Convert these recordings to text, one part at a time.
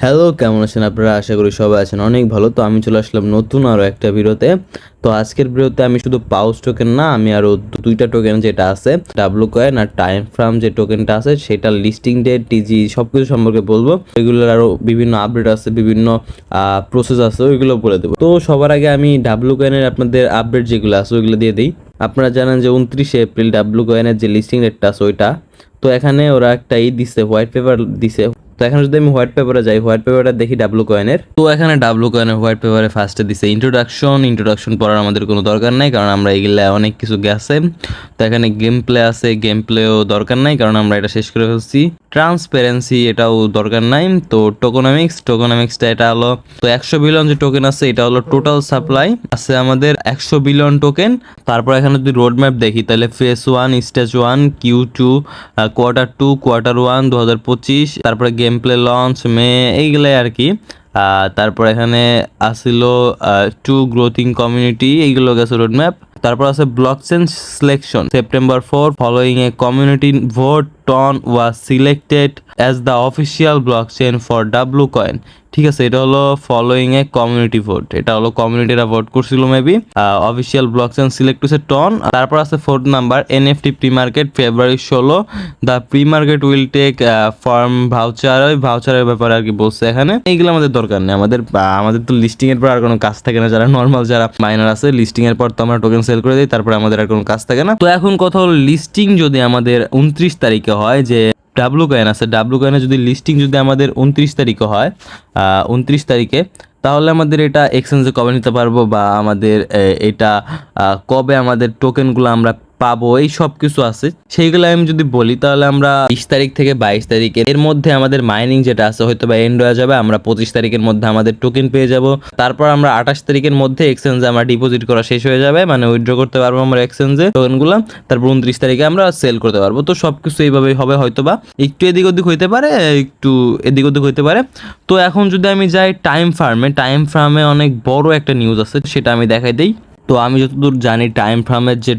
Hello, কেমন আছেন আপনারা? আশা করি সবাই আছেন অনেক ভালো। তো আমি চলে আসলাম নতুন আরো একটা ভিডিওতে। তো আজকের ভিডিওতে আমি শুধু পাউচ টোকেন না, আমি আরো ২টা টোকেন যেটা আছে ডাব্লু কয়েন আর টাইম ফ্রেম যে টোকেনটা আছে সেটার লিস্টিং ডেট, টিজি সবকিছু সম্পর্কে বলবো। এগুলোর আরো বিভিন্ন আপডেট আছে, বিভিন্ন প্রসেস আছে, ওইগুলো বলে দেবো। তো সবার আগে আমি ডাব্লু কয়েনের আপনাদের আপডেট যেগুলো আছে ওইগুলো দিয়ে দিই। আপনারা জানেন যে ২৯শে এপ্রিল ডাব্লু কয়েনের যে লিস্টিং ডেটটা আছে ওইটা। তো এখানে ওরা একটা দিছে, হোয়াইট পেপার দিছে। তো এখানে যদি আমি হোয়াইট পেপারে যাই, হোয়াইট পেপারটা দেখি ডাব্লু কয়েনের। তো এখানে ডাব্লু কয়েনের হোয়াইট পেপারে ফার্স্টে দিছে ইন্ট্রোডাকশন পড়ার আমাদের কোনো দরকার নাই, কারণ আমরা এগুলা অনেক কিছু গেছে। তো এখানে গেম প্লে আছে, গেম প্লেও দরকার নাই কারণ আমরা এটা শেষ করে ফেলছি। ট্রান্সপারেন্সি এটাও দরকার নাই। তো টোকোনমিক্সটা এটা হলো, তো 100 বিলিয়ন যে টোকেন আছে এটা হলো টোটাল সাপ্লাই আছে আমাদের 100 বিলিয়ন টোকেন। তারপর এখানে যদি রোড ম্যাপ দেখি তাহলে face 1, stage 1, Q2, quarter 2, quarter 1 2025, তারপরে গেম প্লে লঞ্চ মে, এইগুলাই আর কি। তারপর এখানে আসিল টু গ্রোথিং কমিউনিটি, এইগুলো গেছে রোড ম্যাপ। তারপর আছে blockchain selection September 4 following a community vote TON was selected as the official blockchain for W coin. ঠিক আছে, এটা হলো ফলোইং এ কমিউনিটি ভোট, এটা হলো কমিউনিটিরা ভোট করছিল মেবি। অফিসিয়াল ব্লকচেন সিলেক্ট হচ্ছে টন। তারপর আছে 4th number NFT pre market February 16, the pre market will take form voucher. ওই ভাউচারের ব্যাপারে আর কি বলছে এখানে। এইগুলো আমাদের দরকার নেই, আমাদের তো লিস্টিং এর পর আর কোনো কাজ থাকে না। যারা নর্মাল যারা মাইনার আছে, লিস্টিং এর পর তো আমরা টোকেন সেল করে দিই, তারপরে আমাদের আর কোনো কাজ থাকে না। তো এখন কথা হলো, লিস্টিং যদি আমাদের 29 তারিখে হয়, যে ডাব্লু কয়েন আছে, ডাব্লু কয়েনের যদি লিস্টিং যদি আমাদের 29 তারিখে হয়, 29 তারিখে, তাহলে আমাদের এটা এক্সচেঞ্জে কবে নিতে পারবো, বা আমাদের এটা কবে আমাদের টোকেনগুলো আমরা পাবো, এই সব কিছু আছে। সেইগুলো আমি যদি বলি তাহলে আমরা 20 তারিখ থেকে 22 তারিখ এর মধ্যে আমাদের মাইনিং যেটা আছে হয়তো বা এন্ড হয়ে যাবে। আমরা 25 তারিখের মধ্যে আমাদের টোকেন পেয়ে যাব। তারপর আমরা 28 তারিখের মধ্যে এক্সচেঞ্জে আমরা ডিপোজিট করা শেষ হয়ে যাবে, মানে উইথড্র করতে পারবো আমরা এক্সচেঞ্জে টোকেনগুলো। তারপর 29 তারিখে আমরা সেল করতে পারবো। তো সবকিছু এইভাবেই হবে, হয়তো বা একটু এদিক ওদিক হইতে পারে, একটু এদিক ওদিক হইতে পারে। তো এখন যদি আমি যাই টাইম ফার্মে অনেক বড় একটা নিউজ আছে, সেটা আমি দেখাই দিই। তো আমি যতদূর জানি টাইম ফার্মের যে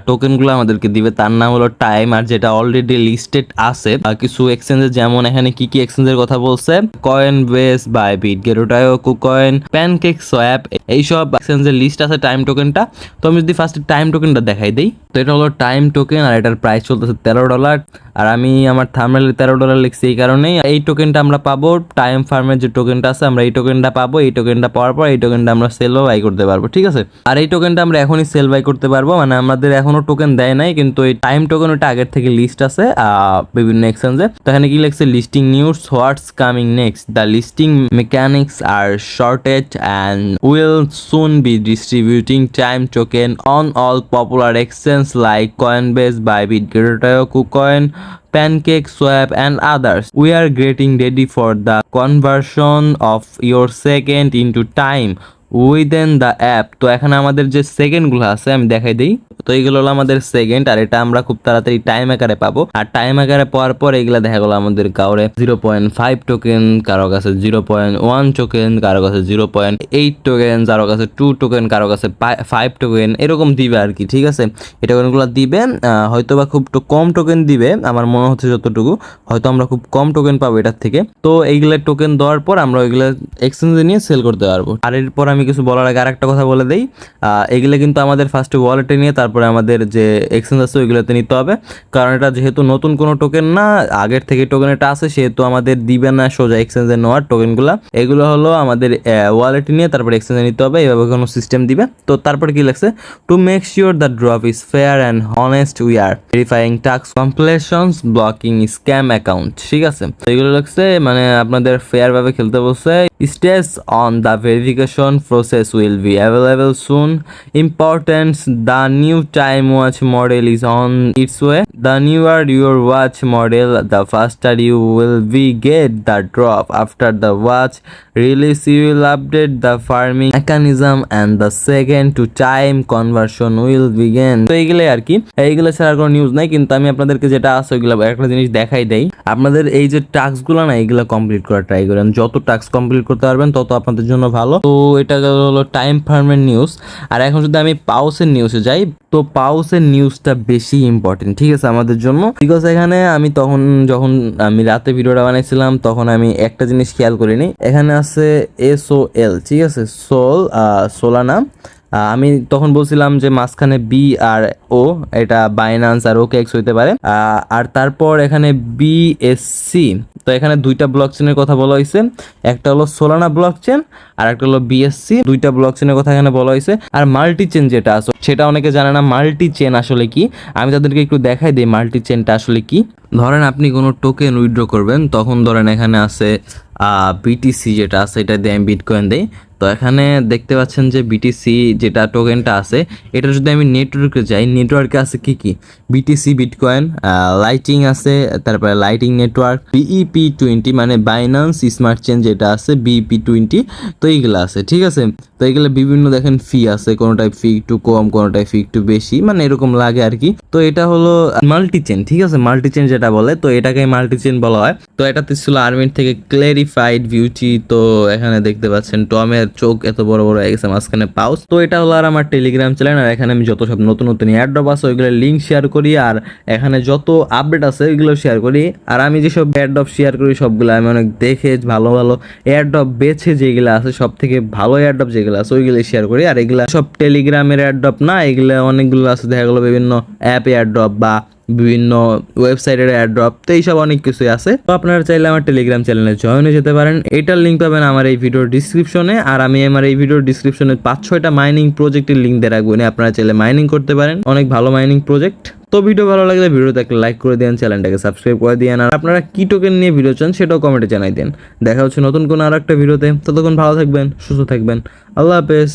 টোকেনগুলো আমাদেরকে দিবে তার নাম হলো টাইম, আর যেটা অলরেডি লিস্টেড আছে কিছু এক্সচেঞ্জে। যেমন এখানে কি কি এক্সচেঞ্জের কথা বলছে: কয়েন বেস, বাইবিট, গেরোটায়ো, কুকয়েন, প্যানকেক, সোয়াপ, এইসব এক্সচেঞ্জের লিস্ট আছে টাইম টোকেনটা। তো আমি যদি ফার্স্টে টাইম টোকেনটা দেখাই দিই, তো এটা হলো টাইম টোকেন, আর এটার প্রাইস চলতেছে $13। আর আমি আমার থাম্বনেলে $13 লিখছি এই কারণেই। এই টোকেনটা আমরা পাবো, টাইম ফার্মের যে টোকেনটা আছে আমরা এই টোকেনটা পাবো। এই টোকেনটা পাওয়ার পর এই টোকেনটা আমরা সেল বা বাই করতে পারবো, ঠিক আছে। আর এই টোকেনটা আমরা এখনই সেল বাই করতে পারবো, মানে আমাদের এখনো টোকেন দেয় নাই, কিন্তু এই টাইম টোকেন ওটা আগের থেকে লিস্ট আছে বিভিন্ন এক্সচেঞ্জে। তো এখানে কি লিখছে: listing news, what's coming next, the listing mechanics are sorted and will soon be distributing time token on all popular exchange like Coinbase, Bybit, Getayo, KuCoin, Pancake, Swap, and others. We are getting ready for the conversion of your second into time within the app. তো এখানে আমাদের যে সেকেন্ডগুলো আছে আমি দেখাই দিই। তো এইগুলো হলো আমাদের সেকেন্ড, আর এটা আমরা খুব তাড়াতাড়ি টাইম আকারে পাবো। আর টাইম আকারে পাওয়ার পর এইগুলা দেখা গেলো আমাদের কাউরে 0.5 টোকেন, কারো কাছে 0.1 টোকেন, কারো কাছে 0.8 টোকেন, কারো কাছে 2 টোকেন, কারো কাছে 5 টোকেন, এরকম দিবে আর কি, ঠিক আছে। এই টোকেনগুলো দিবে, হয়তো বা খুব কম টোকেন দিবে, আমার মনে হচ্ছে যতটুকু, হয়তো আমরা খুব কম টোকেন পাবো এটার থেকে। তো এইগুলা টোকেন দেওয়ার পর আমরা ওইগুলা এক্সচেঞ্জে নিয়ে সেল করতে পারবো। আর এরপর আমি কিছু বলার আগে আরেকটা কথা বলে দেই, এগুলো কিন্তু আমাদের ফার্স্টে ওয়ালেটে নিয়ে তারপরে আমাদের যে এক্সচেঞ্জ আছে ওইগুলোতে নিতে হবে, কারণ এটা যেহেতু নতুন কোনো টোকেন না, আগের থেকে টোকেন এটা আছে, সেহেতু আমাদের দিবে না সোজা এক্সচেঞ্জে নেওয়ার টোকেনগুলো। এগুলো হলো আমাদের ওয়ালেটে নিয়ে তারপরে এক্সচেঞ্জে নিতে হবে, এইভাবে কোনো সিস্টেম দিবে। তো তারপরে কি লাগছে: to make sure the drop is fair and honest we are verifying task completions, blocking scam account, ঠিক আছে। তো এগুলো লাগছে, মানে আপনাদের ফেয়ার ভাবে খেলতে বলছে। Stage on the verification process will be available soon. Importance: the new time watch model is on its way. The newer your watch model, the faster you will be get the drop. After the watch release, you will update the farming mechanism and the second to time conversion will begin. তো এইগুলাই আর কি, এইগুলো ছাড়া কোনো news নাই। কিন্তু আমি আপনাদেরকে যেটা আছে ওইগুলো একটা জিনিস দেখাই দেই। আপনাদের এই যে টাস্কগুলো না, এইগুলো কমপ্লিট করার ট্রাই করেন। যত টাস্ক কমপ্লিট করতে পারবেন তত আপনাদের জন্য ভালো। তো এটা একটা হলো টাইম ফার্মের নিউজ। আর এখন যদি আমি পাউসের নিউজে যাই, তো পাউসের নিউজটা বেশি ইম্পর্টেন্ট, ঠিক আছে, আমাদের জন্য। বিকজ এখানে আমি যখন আমি রাতে ভিডিওটা বানাইছিলাম তখন আমি একটা জিনিস খেয়াল করিনি, এখানে আছে SOL, ঠিক আছে, সোলানা। আমি তখন বলছিলাম যে মাঝখানে BRO, এটা বাইন্যান্স আর OKX হইতে পারে। আর তারপর এখানে BSC, তো এখানে দুইটা ব্লক চেনের কথা বলা হয়েছে, একটা হলো সোলানা ব্লক চেন আর একটা হলো BSC, দুইটা ব্লক চেনের কথা এখানে বলা হয়েছে। আর মাল্টি চেন যেটা আছে সেটা অনেকে জানে না, মাল্টি চেন আসলে কি, আমি তাদেরকে একটু দেখাই দিই মাল্টি চেনটা আসলে কি। ধরেন আপনি কোনো টোকেন উইথড্র করবেন, তখন ধরেন এখানে আছে BTC যেটা আছে, এটা দিয়ে আমি বিটকয়েন দেই। তো এখানে দেখতে পাচ্ছেন যে BTC যেটা টোকেনটা আছে, এটা যদি আমি নেটওয়ার্কে যাই, নেটওয়ার্কে আছে কি কি, BTC বিটকয়েন, লাইটিং আছে, তারপরে লাইটিং নেটওয়ার্ক, BEP20 মানে বাইন্যান্স স্মার্ট চেন যেটা আছে BEP20, তো এইগুলো আছে, ঠিক আছে। তো এইগুলো বিভিন্ন দেখেন ফি আছে, কোনোটাই ফি একটু কম, কোনোটাই ফি একটু বেশি, মানে এরকম লাগে আর কি। তো এটা হলো মাল্টি চেন, ঠিক আছে, মাল্টি চেন যেটা বলে, তো এটাকে মাল্টি চেন বলা হয়। তো এটাতে ছিল আর্মির থেকে ক্লেরিফাইড বিউটি, তো এখানে দেখতে পাচ্ছেন টমের চোখ এত বড় বড় হয়ে গেছে, মাঝখানে পাউস। তো এটা হলো আর আমার টেলিগ্রাম চ্যানেল, আর এখানে আমি যত সব নতুন নতুন এয়ারড্রপ আছে ওইগুলো লিঙ্ক শেয়ার করি, আর এখানে যত আপডেট আছে ওইগুলো শেয়ার করি। আর আমি যেসব এয়ারড্রপ শেয়ার করি সবগুলো আমি অনেক দেখে ভালো ভালো এয়ারড্রপ বেছে যেগুলো আছে, সব থেকে ভালো এয়ারড্রপ যেগুলো আছে ওইগুলো শেয়ার করি। আর এগুলা সব টেলিগ্রামের এয়ারড্রপ না, এগুলো অনেকগুলো আছে, দেখা গেলো বিভিন্ন অ্যাপ এয়ারড্রপ বা বিভিন্ন ওয়েবসাইটের এয়ারড্রপ, তো এইসব অনেক কিছুই আছে। তো আপনারা চাইলে আমার টেলিগ্রাম চ্যানেলে জয়েন হয়ে যেতে পারেন, এটার লিঙ্ক পাবেন আমার এই ভিডিওর ডিসক্রিপশনে। আর আমি আমার এই ভিডিওর ডিসক্রিপশনে 5-6টা মাইনিং প্রজেক্টের লিঙ্ক দিয়ে রাখবো, আপনারা চাইলে মাইনিং করতে পারেন, অনেক ভালো মাইনিং প্রজেক্ট। তো ভিডিও ভালো লাগলে ভিডিওতে একটা লাইক করে দিন, চ্যানেলটাকে সাবস্ক্রাইব করে দিন, আর আপনারা কি টোকেন নিয়ে ভিডিও চান সেটাও কমেন্টে জানাই দেন। দেখা হচ্ছে নতুন কোনো আর একটা ভিডিওতে, ততক্ষণ ভালো থাকবেন, সুস্থ থাকবেন, আল্লাহ হাফেজ।